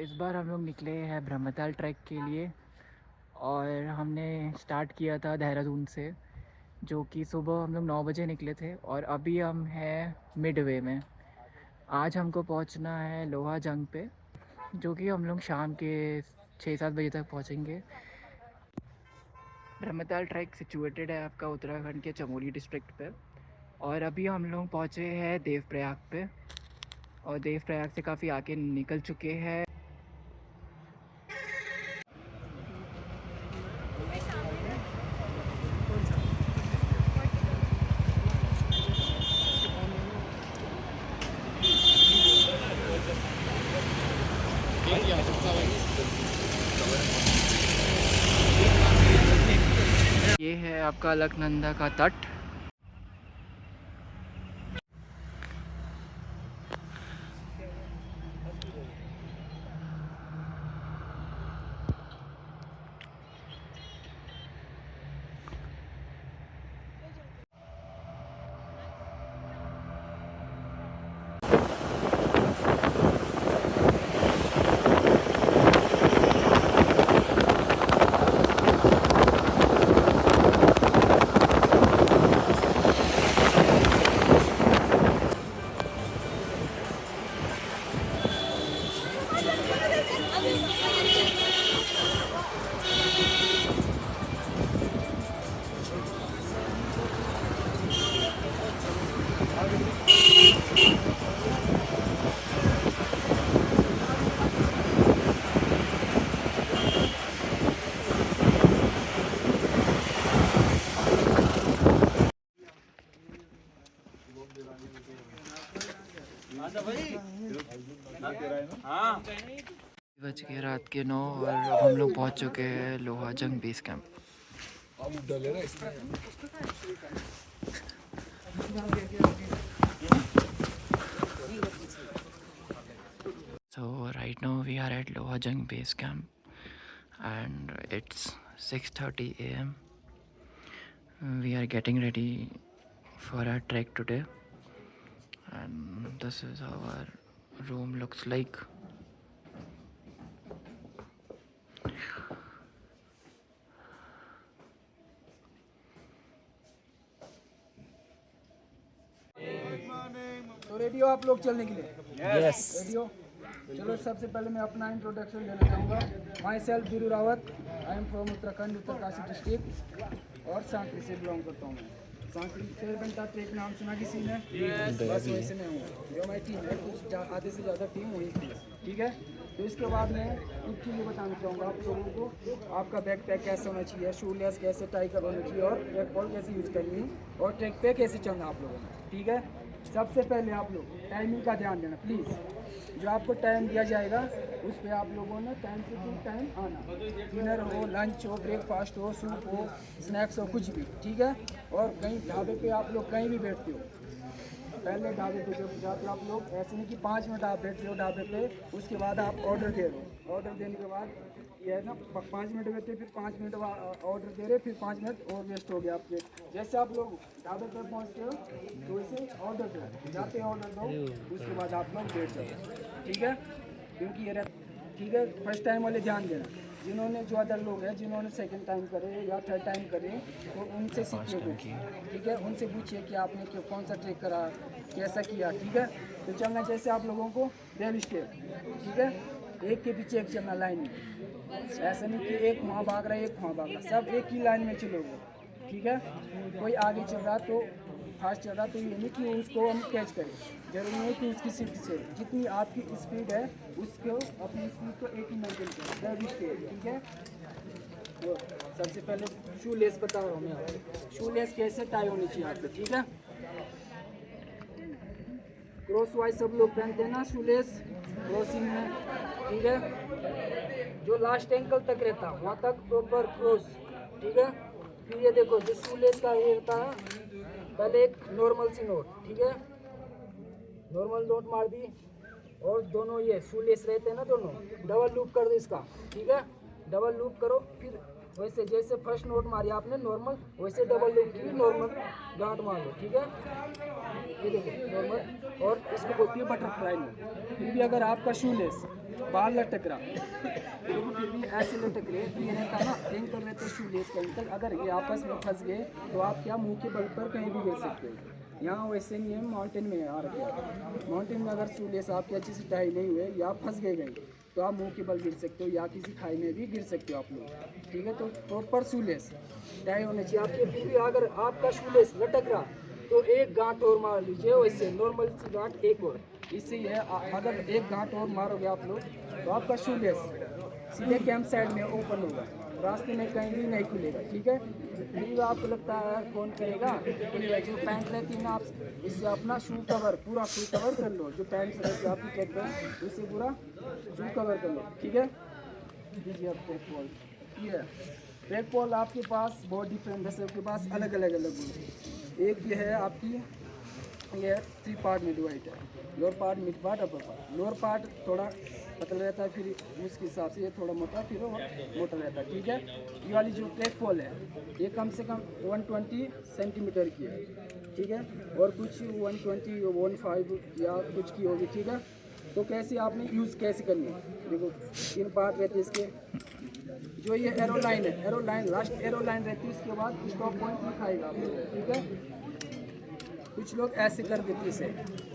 इस बार हम लोग निकले हैं ब्रह्मताल ट्रैक के लिए और हमने स्टार्ट किया था देहरादून से, जो कि सुबह हम लोग 9 बजे निकले थे और अभी हम हैं मिडवे में। आज हमको पहुंचना है लोहा जंग पे, जो कि हम लोग शाम के 6-7 बजे तक पहुंचेंगे। ब्रह्मताल ट्रैक सिचुएटेड है आपका उत्तराखंड के चमोली डिस्ट्रिक्ट पे और अभी हम लोग पहुँचे हैं देवप्रयाग पे और देवप्रयाग से काफ़ी आगे निकल चुके हैं। ये है आपका अलकनंदा का तट। बज के रात के 9 और अब हम लोग पहुंच चुके हैं लोहा जंग base camp. So right now we are at Loha Jung base camp and it's 6:30 a.m. We are getting ready for our trek today and this is how our room looks like. तो ready हो आप लोग चलने के लिए? Yes. Ready हो? चलो सबसे पहले मैं अपना इंट्रोडक्शन देना चाहूँगा। My self Biru Rawat, I am from Uttarakhand, Uttarkashi district और सांकरी से बिलोंग करता हूँ मैं। सांकरी शेरबंटा ट्रेक नाम सुना किसी ने? बस वैसे मैं हूँ, जो हमारी टीम है कुछ आधे से ज़्यादा टीम वही थी, ठीक है। तो इसके बाद मैं कुछ चीज़ें बताना चाहूँगा आप लोगों को। आपका बैक पैक कैसे होना चाहिए, शू लेस कैसे टाई कर होना चाहिए और ट्रैक बॉल कैसे यूज़ करनी है और ट्रैक पे कैसे चलना आप लोगों को, ठीक है। सबसे पहले आप लोग टाइमिंग का ध्यान देना प्लीज़। जो आपको टाइम दिया जाएगा उस पर आप लोगों ने टाइम टू टाइम आना। डिनर हो, लंच हो, ब्रेकफास्ट हो, सूप हो, स्नैक्स हो, कुछ भी, ठीक है। और कहीं ढाबे पे आप लोग कहीं भी बैठते हो, पहले ढाबे पे जब जाते हो आप लोग, ऐसे नहीं कि 5 मिनट आप बैठते हो ढाबे पे, उसके बाद आप ऑर्डर दे रहे हो। ऑर्डर देने के बाद ये है ना 5 मिनट बैठे, फिर 5 मिनट ऑर्डर दे रहे, फिर 5 मिनट और वेस्ट हो गया आपके। जैसे आप लोग ढाबे पर पहुँचते हो तो इसे ऑर्डर दो, जाते ऑर्डर दो, उसके बाद आप लोग बैठ जाओ, ठीक है। क्योंकि ये ठीक है, फर्स्ट टाइम वाले ध्यान देना। जिन्होंने जो अदर लोग हैं जिन्होंने सेकंड टाइम करे या थर्ड टाइम करे तो उनसे सीखिए कुछ, ठीक है। उनसे पूछिए कि आपने कौन सा ट्रेक करा, कैसा किया, ठीक है। तो चलना जैसे आप लोगों को डेली स्टेप, ठीक है, एक के पीछे एक चलना लाइन में। ऐसा नहीं कि एक वहाँ भाग रहा है एक वहाँ भाग रहा, सब एक ही लाइन में चलोगे, ठीक है। कोई आगे चल रहा तो फास्ट चल रहा तो ये नहीं कि उसको हम कैच करें, जरूरी नहीं कि उसकी स्पीड से, जितनी आपकी स्पीड है उसको अपनी स्पीड को एक ही मेंटेन करें, ठीक है। तो सबसे पहले शू लेस बता रहा हूँ मैं आपको, शू लेस कैसे टाई होनी चाहिए आपको, ठीक है। क्रॉस वाइज सब लोग पहनते हैं ना शू लेस क्रॉसिंग में, ठीक है। जो लास्ट एंकल तक रहता है वहाँ तक प्रॉपर क्रॉस, ठीक है। फिर ये देखो जो शू लेस का ये होता है, पहले एक नॉर्मल सी नोट, ठीक है, नॉर्मल नोट मार दी और दोनों ये शू लेस रहते हैं ना दोनों, डबल लूप कर दो इसका, ठीक है। डबल लूप करो, फिर वैसे जैसे फर्स्ट नोट मारी आपने नॉर्मल, वैसे डबल लूप की नॉर्मल गांठ मार लो, ठीक है। ये देखो नॉर्मल, और इसको बोलती है बटरफ्लाई नोट। फिर भी अगर आपका शू लेस बाहर लटक रहा, देखो फिर भी ऐसे लटक रहे, तो ये रहता ना एंकर रहते शू लेस का एंकर, अगर ये आपस में फंस गए तो आप क्या मुंह के बल पर कहीं भी गिर सकते हो। यहाँ वैसे नहीं है, माउंटेन में आ रखे हैं, माउंटेन में अगर शू लेस आपके अच्छे से टाई नहीं हुए या फंस गए कहीं तो आप मुंह के बल गिर सकते हो या किसी खाई में भी गिर सकते हो आप लोग, ठीक है। तो प्रॉपर शू लेस टाई होने चाहिए आपके। फिर भी अगर आपका शू लेस लटक रहा तो एक गांठ और मार लीजिए, वैसे नॉर्मल सी गांठ एक और, इससे ये अगर एक गांठ और मारोगे आप लोग तो आपका शू लेस सीधे कैंप साइड में ओपन होगा, रास्ते में कहीं भी नहीं खुलेगा, ठीक है। फिर आपको लगता है कौन करेगा, तो ये जो पैंट रहती है ना, आप इससे अपना शू कवर पूरा शू कवर कर लो, जो पैंट रहती है आपकी ट्रैक पर उससे पूरा शू कवर कर लो, ठीक है। दीजिए आप ट्रैक पॉल, ये ट्रैक पॉल आपके पास बहुत डिफरेंट है, सबके पास अलग अलग है। एक ये है आपकी, ये 3 पार्ट में डिवाइड है, lower part, mid part, upper part. Lower part थोड़ा पतला रहता है, फिर उसके हिसाब से ये थोड़ा मोटा, फिर वो मोटा रहता है, ठीक है। ये वाली जो ट्रैक पॉल है ये कम से कम 120 सेंटीमीटर की है, ठीक है, और कुछ 120 15 या कुछ की होगी, ठीक है। तो कैसे आपने यूज़ कैसे करनी है, देखो 3 पार्ट रहते हैं इसके। जो ये एरो लाइन है, arrow line last arrow line रहती है, उसके बाद स्टॉप पॉइंट लिखाएगा आपको, ठीक है। कुछ लोग ऐसे कर देते इसे,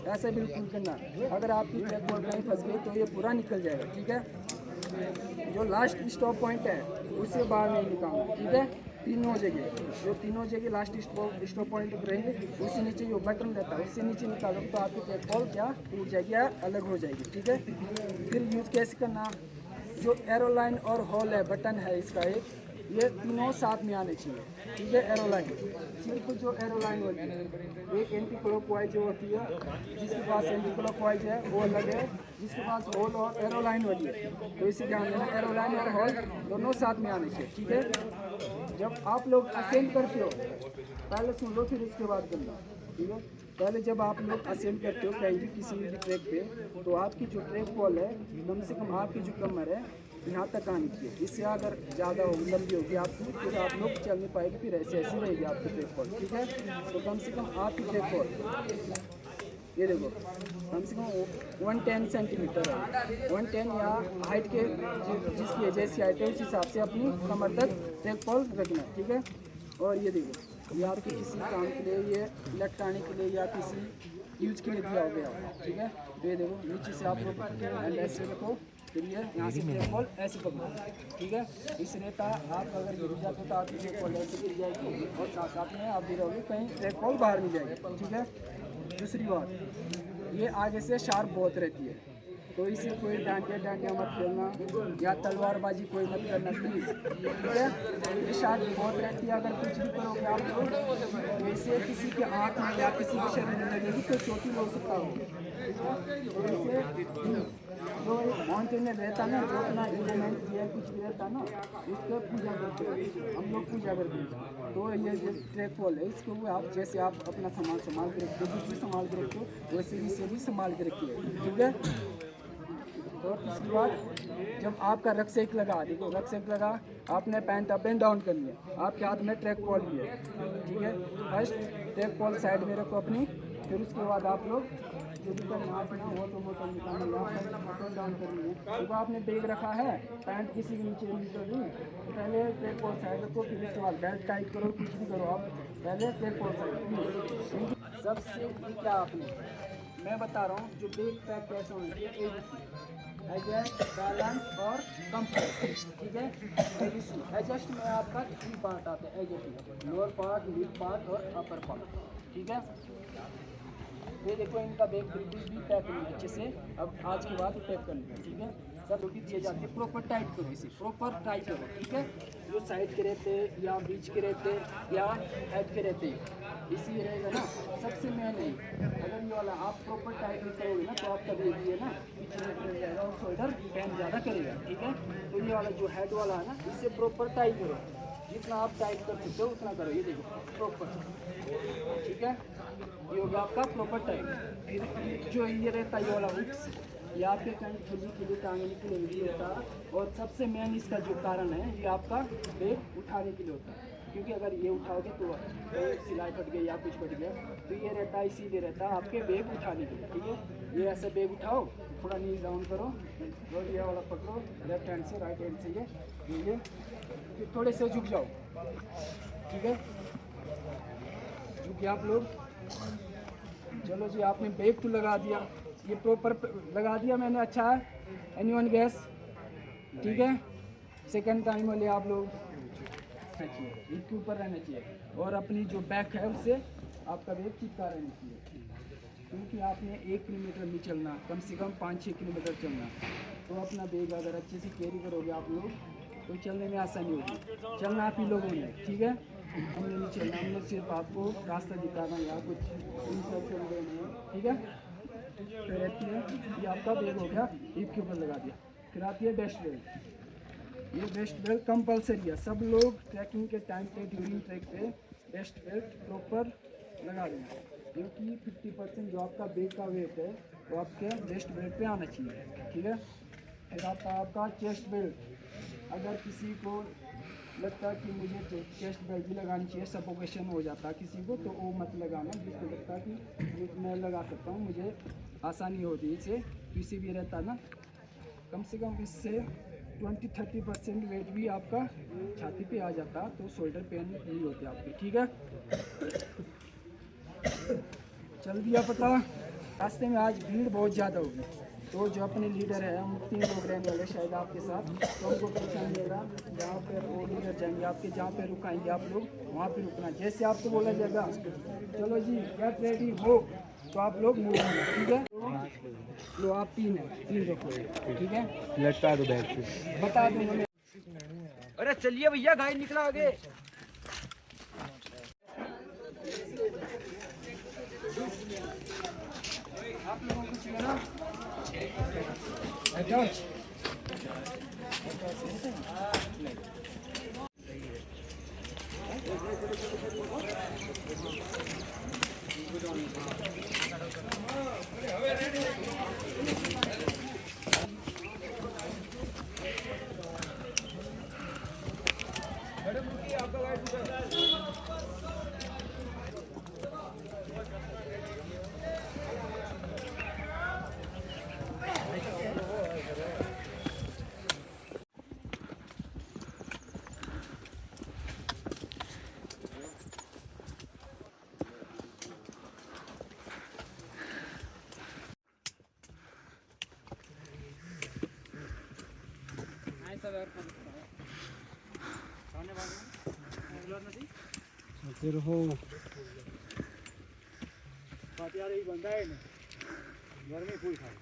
ऐसे बिल्कुल करना, अगर आपकी ट्रैक पॉल कहीं फंस गई तो ये पूरा निकल जाएगा, ठीक है। जो लास्ट स्टॉप पॉइंट है उससे बाहर नहीं निकालना, ठीक है। तीनों जगह, जो तीनों जगह लास्ट स्टॉप पॉइंट रहेंगे उससे नीचे जो बटन रहता है उससे नीचे निकालो तो आपकी ट्रैक पॉल क्या टूट जाएगी या अलग हो जाएगी, ठीक है। फिर यूज़ कैसे करना, जो एरो लाइन और होल है, बटन है इसका एक, ये तीनों साथ में आने चाहिए, ठीक है। एरो लाइन सिर्फ जो एरो लाइन होती है, एक एंटी क्लॉकवाइज जो होती है, जिसके पास एंटी क्लॉकवाइज है वो अलग है, जिसके पास होल और एरो लाइन होती है, तो इसे ध्यान देना, एरो लाइन और होल दोनों साथ में आने चाहिए, ठीक है। जब आप लोग असेंड करते हो, पहले सुन लो फिर उसके बाद करना, ठीक है। पहले जब आप लोग असेंड करते हो कहीं भी किसी भी ट्रैक पे, तो आपकी जो ट्रैक पॉल है कम से कम आपकी जो कमर है यहाँ तक आनी चाहिए, इससे अगर ज़्यादा लंबी होगी आपकी फिर आप लोग चल नहीं पाएगी, फिर ऐसे ऐसे रहेगी आपकी ट्रैक पॉल, ठीक है। तो कम से कम आपकी ट्रैक पॉल ये देखो कम से कम 110 सेंटीमीटर है, 110 या हाइट के जिसकी जैसी हाइट है उस हिसाब से अपनी कमर तक ट्रैक पॉल रखना, ठीक है। और ये देखो ये आपके किसी काम के लिए, ये लटकाने के लिए या किसी यूज के लिए दिया हो गया, ठीक है। तो ये देखो नीचे से आप लोग एंड ऐसे रखो, फिर ये यहाँ से ट्रैक पॉल ऐसे पकड़ो, ठीक है। इस रहता आप अगर गिर जाते तो आपकी ट्रैक पॉल ऐसे गिर जाएगी और साथ साथ में आप गिरोगे कहीं ट्रैक पॉल बाहर नहीं जाएगी, ठीक है। दूसरी बात, ये आगे से शार्प बहुत रहती है, तो इसे कोई डांडिया मत खेलना या तलवारबाजी कोई मत करना प्लीज़, ठीक है। ये शार्प बहुत रहती है, अगर कुछ भी करोगे आप लोग तो इससे किसी के आँख में या किसी के शरीर में लगेगी तो चोटी हो सकता हो, तो इसे जो माउंटेन में रहता ना, जो अपना एलिमेंट या कुछ भी रहता ना, इसको पूजा करते हैं हम लोग, पूजा करते हैं। तो ये जो ट्रैक पॉल है इसको आप जैसे आप अपना सामान संभाल के रखते हो, कुछ भी संभाल के रखते हो वैसे इसे भी संभाल के रखिए, ठीक है। और इसके बाद जब आपका रक्सेक लगा, देखो रक्सेक लगा, आपने पैंट अप एंड डाउन करनी है, आपके हाथ में ट्रैक पॉल भी है, ठीक है। फर्स्ट ट्रैक पॉल साइड में रखो अपनी, फिर उसके बाद आप लोग जो भी करना अपना वो तो मोटर निकालना अप एंड डाउन करनी है। देखो आपने बैग रखा है, पैंट किसी के नीचे नहीं कर दी, तो पहले ट्रैक पॉल साइड रखो, फिर उसके बाद बेल्ट टाइट करो, कुछ भी करो आप पहले ट्रैक पॉल साइड। सबसे क्या आपने मैं बता रहा हूँ जो बैग पैक कैसे होना चाहिए, एडजस्ट, बैलेंस और कंफर्ट, ठीक है। एडजस्ट में आपका 3 पार्ट आते हैं, adjust lower part, mid part और अपर पार्ट, ठीक है। ये देखो इनका बैग बिल्कुल भी पैक नहीं है अच्छे से, अब आज के बाद पैक कर लीजिए, ठीक है। सब रोटी दिए जाती है, प्रॉपर टाइट करो, इसे प्रॉपर टाइट करो, ठीक है। जो साइड के रहते या बीच के रहते या हेड के रहते इसी रहेगा ना, सबसे मेन है। अगर ये वाला आप प्रॉपर टाइट नहीं करोगे ना तो आपका बैग ये ना पीछे रह जाएगा और शोल्डर पैन ज़्यादा करेगा, ठीक है। तो ये वाला जो हेड वाला है ना इसे प्रॉपर टाइट करो, जितना आप टाइट कर सकते हो उतना करो, ये देखो प्रॉपर, ठीक है। ये होगा आपका प्रॉपर टाइम। फिर जो ये रहता है ये वाला हुक्स, ये आपके कहीं खुली टांगने के लिए भी होता है, और सबसे मेन इसका जो कारण है ये आपका बैग उठाने के लिए होता है, क्योंकि अगर ये उठाओगे तो सिलाई फट गई या कुछ फट गया तो ये रहता है, इसीलिए रहता है आपके बैग उठाने के लिए, ठीक है। ये ऐसे बैग उठाओ थोड़ा नीज डाउन करो और ये वाला पकड़ो, लेफ्ट हैंड से राइट हैंड से ये फिर थोड़े से झुक जाओ, ठीक है। झुकिए आप लोग। चलो जी, आपने ब्रेक तो लगा दिया, ये प्रॉपर लगा दिया मैंने, अच्छा है। एनीवन गैस, ठीक है। सेकंड टाइम वाले आप लोग इसके ऊपर रहना चाहिए और अपनी जो बैक है उससे आपका वेट चिपका रहना चाहिए, क्योंकि आपने 1 किलोमीटर नहीं चलना, कम से कम 5-6 किलोमीटर चलना। तो अपना बैग अगर अच्छे से कैरी करोगे आप लोग तो चलने में आसानी होगी। चलना आप ही लोगों ने, ठीक है। हमने नहीं चलना, हमने सिर्फ आपको रास्ता दिखाना या कुछ इंस्ट्रक्शन देना है, ठीक है। फिर रहती है, ये आपका बैग हो गया, हिप के ऊपर लगा दिया। फिर आती है बेस्ट बेल्ट। ये बेस्ट बेल्ट कंपलसरी है, सब लोग ट्रैकिंग के टाइम पे, ड्यूरिंग ट्रैक पे बेस्ट बेल्ट प्रॉपर लगा देना, क्योंकि 50% जो आपका बैग का वेट है वो आपके बेस्ट बेल्ट पे आना चाहिए, ठीक है। फिर आपका चेस्ट बेल्ट। अगर किसी को लगता है कि मुझे चेस्ट बेल्ट भी लगानी चाहिए, सफोकेशन हो जाता है किसी को, तो वो मत लगाना। जिसको लगता है कि मैं लगा सकता हूँ, मुझे आसानी होती है इससे, तो इसे भी रहता है ना, कम से कम इससे 20-30% वेट भी आपका छाती पे आ जाता, तो शोल्डर पेन नहीं होते आपके, ठीक है। चल दिया पता। रास्ते में आज भीड़ बहुत ज़्यादा होगी, तो जो अपने लीडर है, हम 3 लोग रहने वाले शायद आपके साथ, तो हमको परेशान मिलेगा। जहाँ पर वो लीडर जाएंगे आपके, जहाँ पे रुकाएंगे आप लोग वहाँ पे रुकना, जैसे आपको बोला जाएगा। चलो जी, गेट रेडी हो, तो आप लोग मूव होना, ठीक है। लो आप 3 रखो, ठीक है। लटका दो बैग से। बता दूंगा मैं। अरे चलिए भैया, गाड़ी निकला आगे। आप लोगों को चाहिए ना, बैठो। फिर हो बंदा है ना, घर में फूल खाए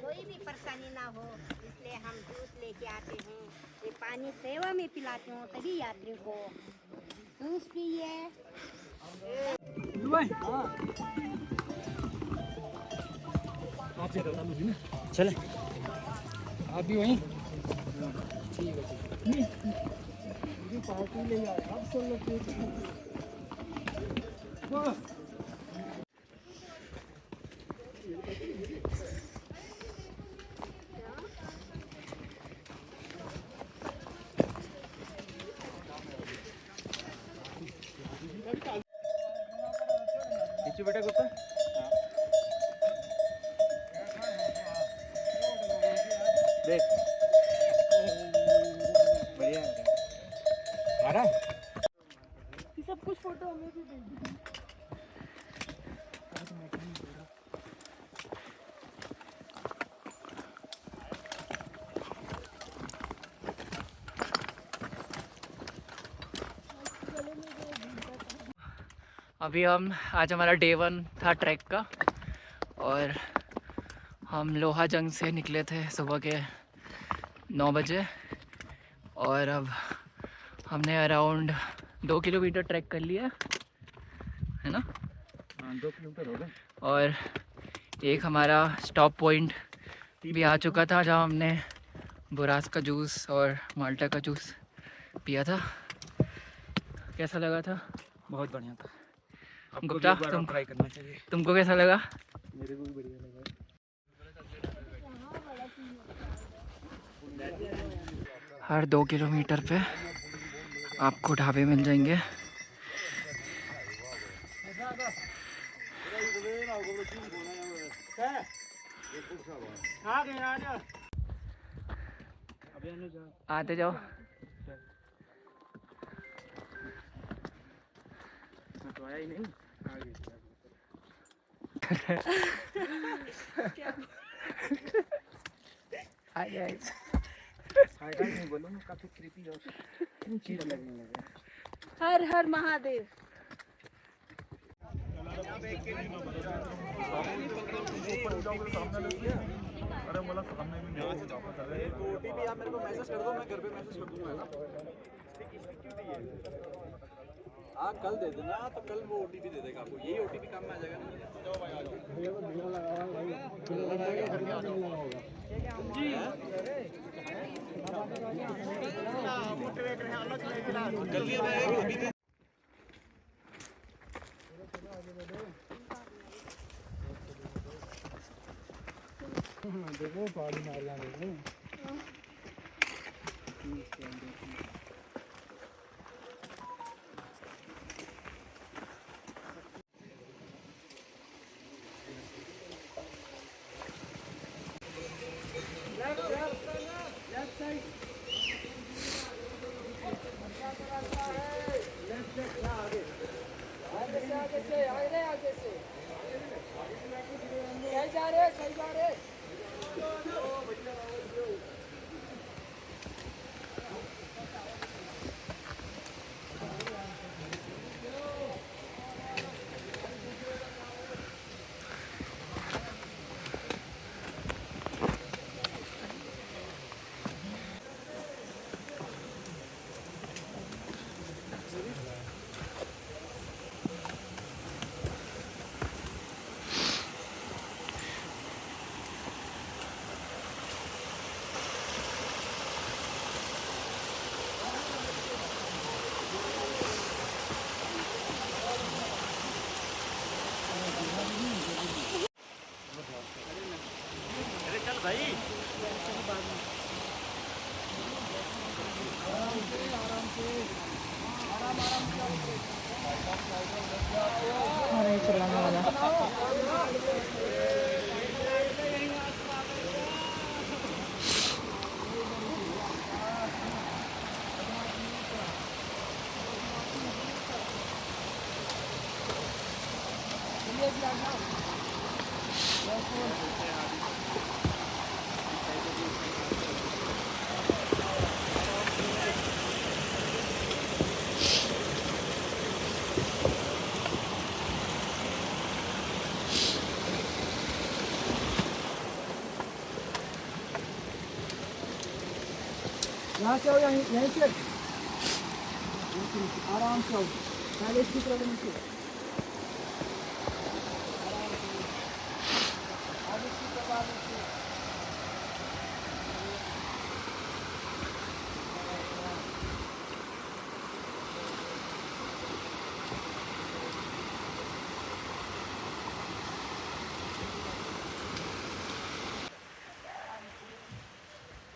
कोई भी परेशानी ना हो, इसलिए हम जूस लेके आते हैं। ये पानी सेवा में पिलाते हूँ सभी यात्रियों को। जूस पिए। चले। आप भी वहीं, ठीक है। पार्टी ले जाए आप सब लोग। बेटा कुत्ता देख, बढ़िया आ रहा है। सब कुछ फोटो हमें भी भेज दीजिए। अभी आज हमारा डे 1 था ट्रैक का, और हम लोहा जंग से निकले थे सुबह के 9 बजे, और अब हमने अराउंड 2 किलोमीटर ट्रैक कर लिया है ना। 2 किलोमीटर हो गए, और एक हमारा स्टॉप पॉइंट भी आ चुका था, जहाँ हमने बुरास का जूस और माल्टा का जूस पिया था। कैसा लगा था? बहुत बढ़िया था। गुप्ता, ट्राई करना चाहिए। तुमको कैसा लगा? मेरे को भी बढ़िया लगा। हर 2 किलोमीटर पे आपको ढाबे मिल जाएंगे। आते जाओ। तो आया ही नहीं आगे। आ जाए। फायदा नहीं बोलूँ, काफी क्रीपी और चीज लगने लगे। हर हर महादेव। हाँ कल दे देना, तो कल वो ओटीपी दे देगा आपको, यही ओटीपी काम में आ जाएगा ना। देखो पहाड़ी मार जाने चलाने वाला। यहाँ से आओ, यहीं से आराम से आओ, पहले इसकी तरफ नीचे आगे इसकी तरफ आगे से।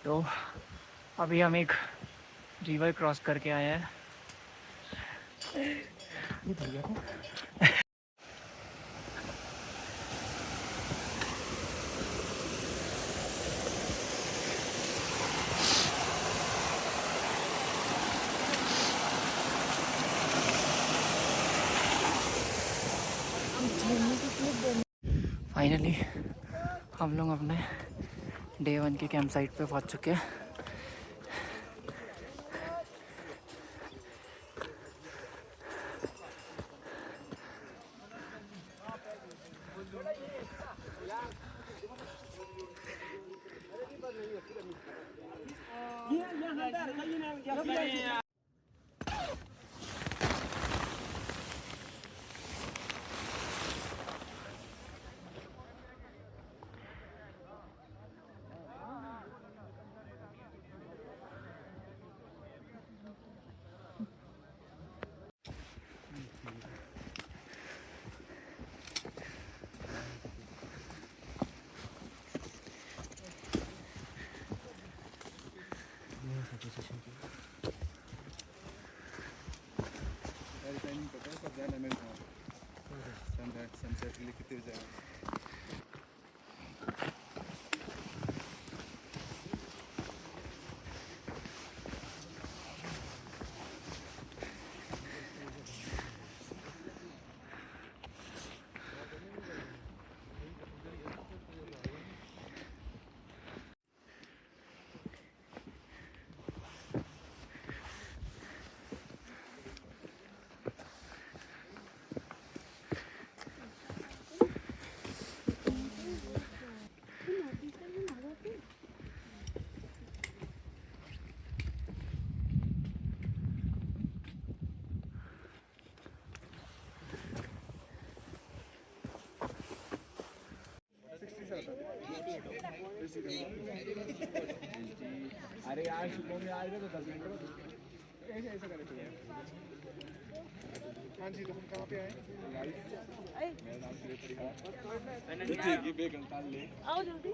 तो अभी हम एक रिवर क्रॉस करके आए हैं। फाइनली हम लोग अपने डे 1 के कैंप साइट पे पहुंच चुके हैं। सनसेट के लिए कितने जाए अरे यार सुबह में आ रहे तो 10 मिनट ऐसे ऐसे करे चाहिए। हाँ जी तो हम कहाँ पे आए? मेरा नाम सुरेश है। ये बेगम ताल ले आओ जल्दी।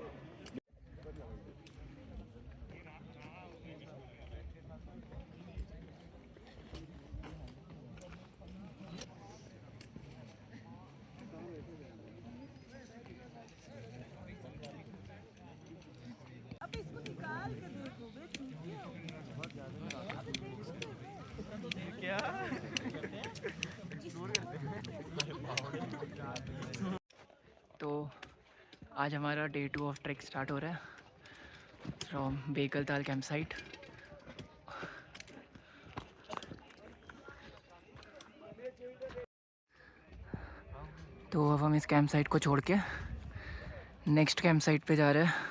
अब इसको निकाल के देखोगे तो आज हमारा डे 2 ऑफ ट्रैक स्टार्ट हो रहा है फ्रॉम बेकलताल कैंप साइट। तो अब हम इस कैंप साइट को छोड़ के नेक्स्ट कैंप साइट पे जा रहे हैं।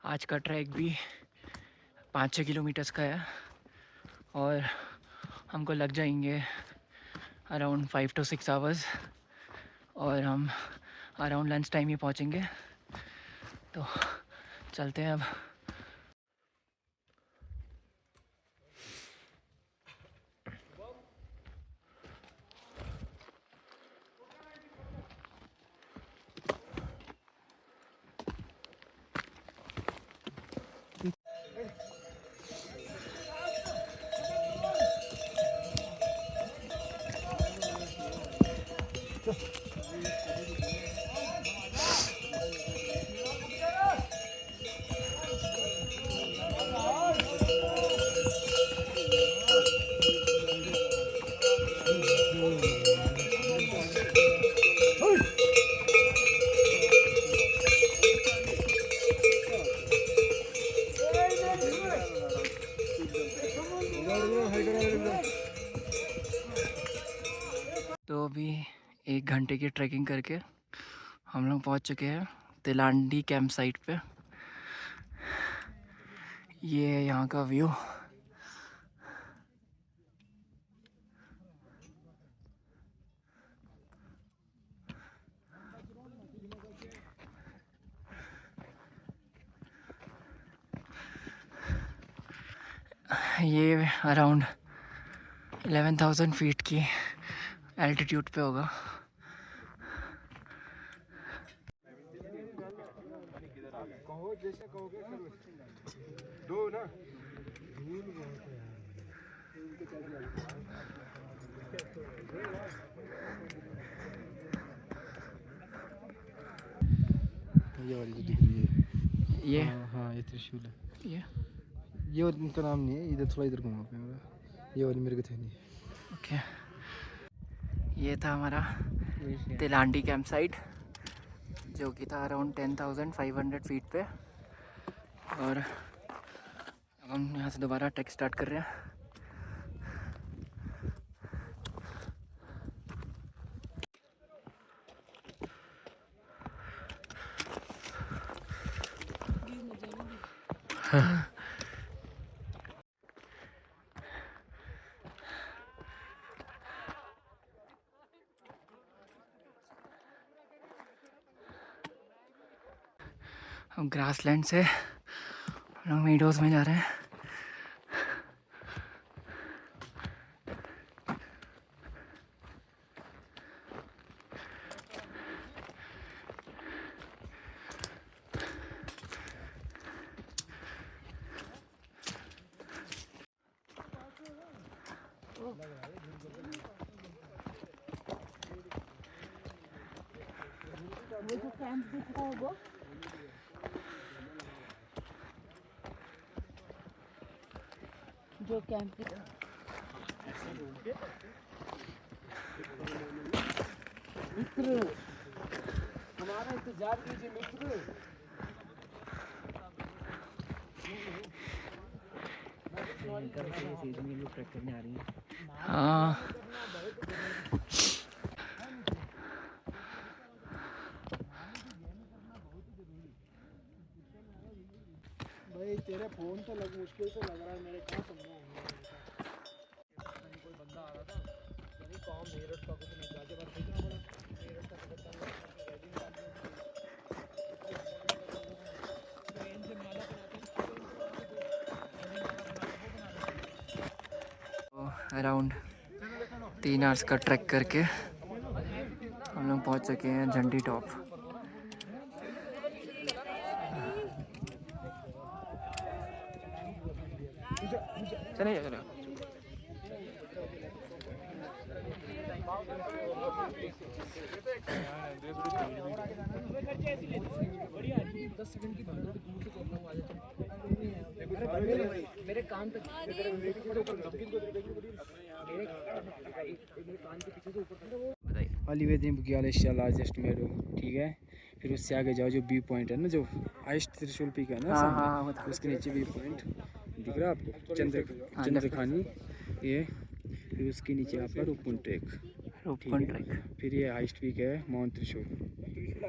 आज का ट्रैक भी 5-6 किलोमीटर्स का है और हमको लग जाएंगे अराउंड 5 to 6 आवर्स और हम अराउंड लंच टाइम ही पहुँचेंगे। तो चलते हैं अब। तो अभी 1 घंटे की ट्रैकिंग करके हम लोग पहुंच चुके हैं तिलांडी कैंप साइट पे। ये है यहाँ का व्यू। ये अराउंड 11,000 फीट की एल्टीट्यूड पे होगा। कहो जैसे कहोगे दो ना ये वाली जो दिख रही है ये हाँ ये त्रिशूल है। ये और इनका नाम नहीं है, इधर थोड़ा इधर घुमा पे ये वाली मेरे को थे नहीं। ओके ये था हमारा तिलांडी कैंप साइट जो कि था अराउंड 10,500 फीट पे। और अब हम यहाँ से दोबारा ट्रैक स्टार्ट कर रहे हैं। हम ग्रासलैंड से हम लोग मीडोज़ में जा रहे हैं। वो जो कैंप दिख रहा है वो जो कैंप दिख मित्र हमारा इंतजार कीजिए मित्र। हाँ भाई तेरे फोन तो लग मुश्किल से लग रहा है मेरे, कहाँ समझा कोई बंदा आ रहा था यानी कौन मेरठ का कुछ नहीं जाके बात देखना पड़ा मेरठ का पता चला ट्रेन से माला अराउंड 3 आवर्स का ट्रैक करके हम लोग पहुंच चुके हैं झंडी टॉप। चलिए चलो मेरे कान तक अलीवेदी बुग्याल एशिया लार्जेस्ट मेडो, ठीक है। फिर उससे आगे जाओ जो व्यू पॉइंट है ना, जो हाइस्ट त्रिशूल पीक है ना हाँ सामने, हाँ बता। उसके नीचे व्यू पॉइंट दिख रहा है आपको, चंद्रखानी ये। फिर उसके नीचे आपका रूपकुंड ट्रेक, रूपकुंड ट्रैक। फिर ये हाइस्ट पीक है माउंट त्रिशूल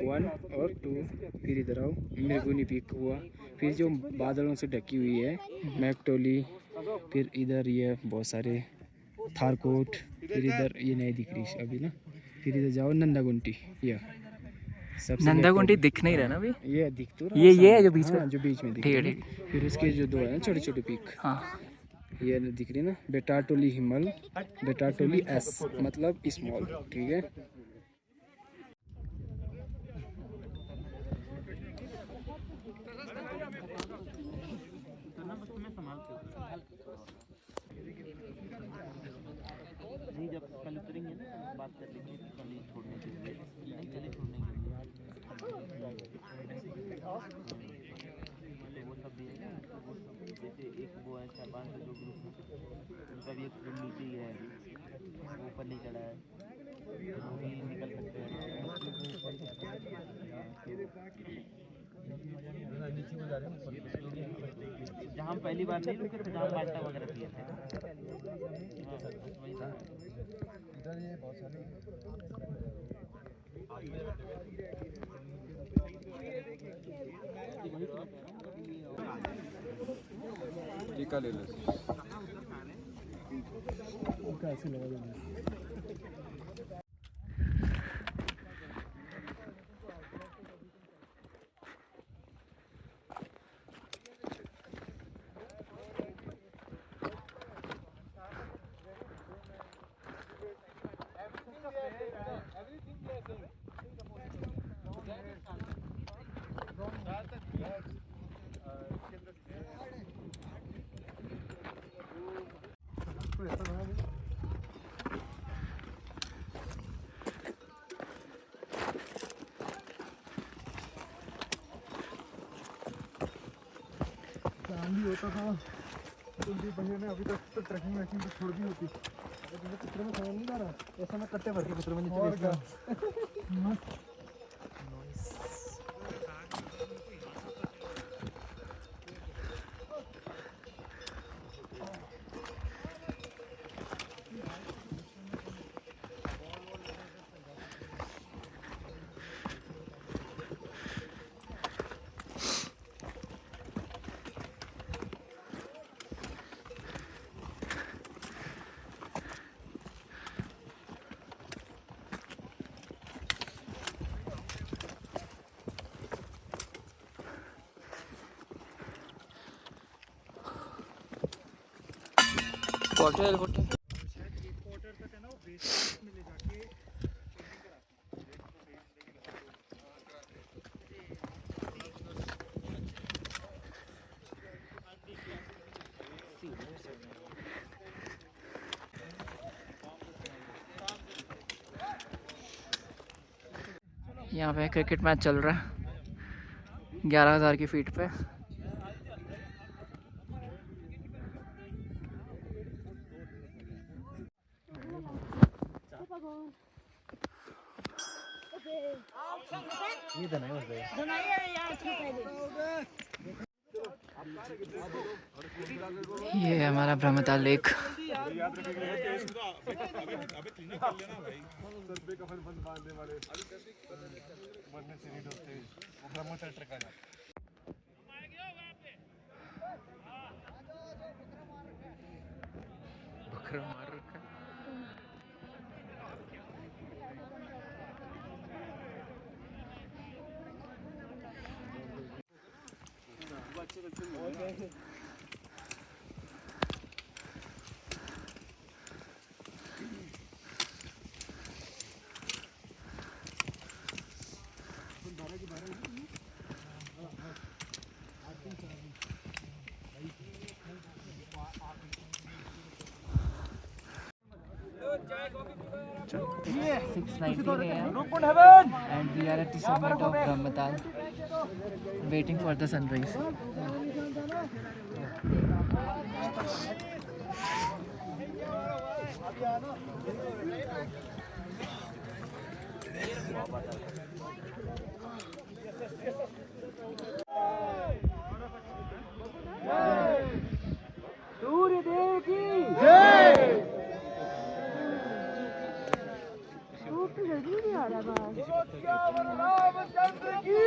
1 और 2। फिर इधर आओ मृगुनी पीक हुआ, फिर जो बादलों से ढकी हुई है मैकटोली, फिर इधर ये बहुत सारे थारकोट, फिर इधर ये नहीं दिख रही अभी ना। फिर इधर जाओ नंदागुंटी, ये सबसे नंदागुंटी दिख नहीं रहा ना अभी। ये दिख तो रहा ये सामने। है जो बीच में। हाँ, जो बीच में दिख ठीक है रही ठीक है। फिर उसके जो दो है छोटे छोटे पीक, हाँ ये दिख रही ना, बेटाटोली हिमल, बेटाटोली एस मतलब स्मॉल, ठीक है। नहीं जब कल उतरेंगे ना बात कर लेंगे कि कल छोड़ने के लिए, नहीं कल छोड़ने के लिए वो सब भी है ना। वो सब जैसे एक वो है 4-5 जो ग्रुप में उनका भी एक फ्रेंड नीचे ही है अभी, वो ऊपर नहीं चढ़ा है, वो भी निकल सकते हैं। जहाँ हम पहली बार नहीं रुके थे, जहाँ बाटा वगैरह किए थे, वही था। इधर ये बहुत सारे टीका ले लो, कैसे लगा देंगे। भी होता था कुलदीप भैया ने अभी तक तो ट्रैकिंग वैकिंग तो छोड़ दी होती। चित्र में समझ नहीं आ रहा, ऐसा मैं कट्टे भर के चित्र में नीचे मस्त। होटल होटल यहाँ पे क्रिकेट मैच चल रहा है 11,000 की फीट पे। ये है हमारा Brahmatal lake. It's 6:19 AM and we are at the summit of Brahmatal, waiting for the sunrise. Suryadev की जय। रामचंद्र की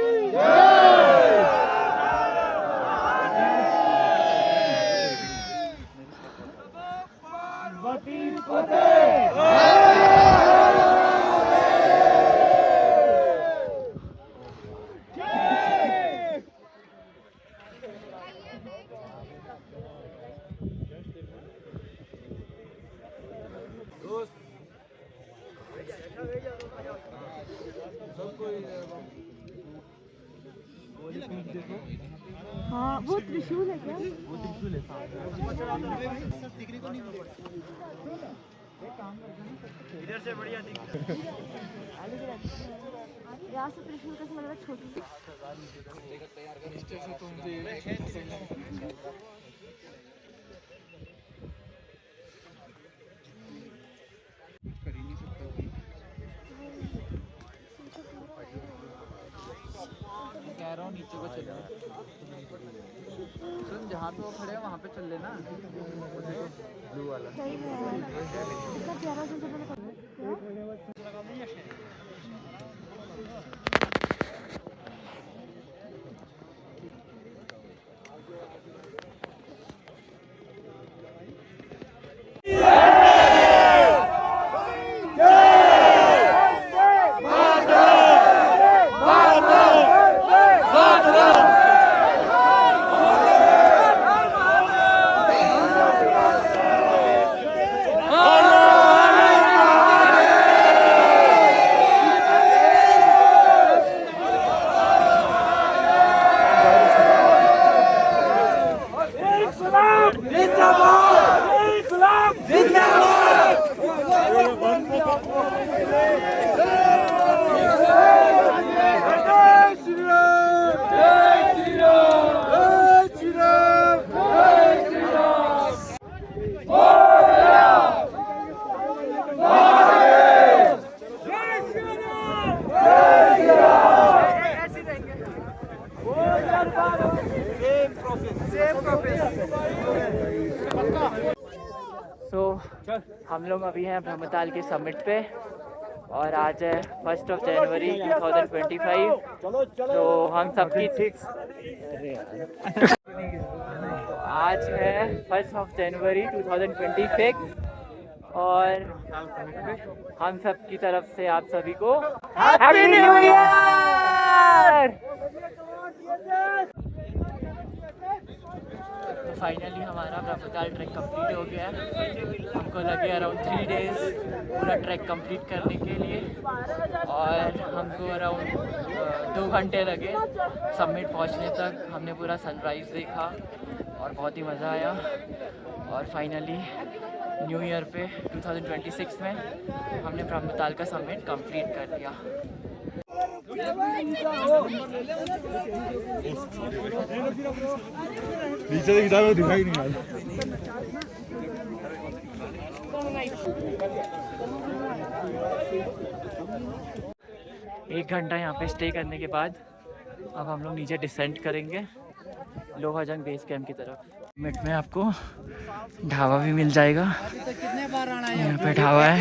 हाँ वो त्रिशूल है क्या? वो त्रिशूल है। इधर से बढ़िया दिख यहाँ से त्रिशूल कैसे लग रहा है? छोटी कह रहा हूँ नीचे को चलना। सुन, जहाँ पे वो खड़े हैं वहाँ पे चल लेना। ब्लू वाला। सही है कितना प्यारा सा मैंने पकड़ा हम लोग अभी हैं ब्रह्मताल के समिट पे और आज है 1 जनवरी 2025। तो हम सबकी आज है 1 जनवरी 2026 और हम सब की तरफ से आप सभी को हैप्पी न्यू ईयर। फाइनली हमारा ब्रह्मताल ट्रैक कंप्लीट हो गया है। हमको लगे अराउंड 3 डेज पूरा ट्रैक कंप्लीट करने के लिए और हमको अराउंड 2 घंटे लगे समिट पहुंचने तक। हमने पूरा सनराइज़ देखा और बहुत ही मज़ा आया और फाइनली न्यू ईयर पे 2026 में हमने ब्रह्मताल का समिट कंप्लीट कर लिया। नीचे से गिटार में दिखाई नहीं यार। 1 घंटा यहाँ पे स्टे करने के बाद अब हम लोग नीचे डिसेंड करेंगे लोहाजंग बेस कैंप की तरफ। मिनट में आपको ढाबा भी मिल जाएगा। यहाँ पे ढाबा है।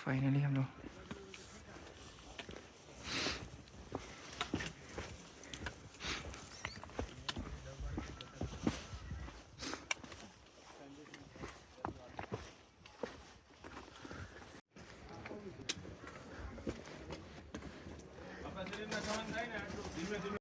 फाइनली हम लोग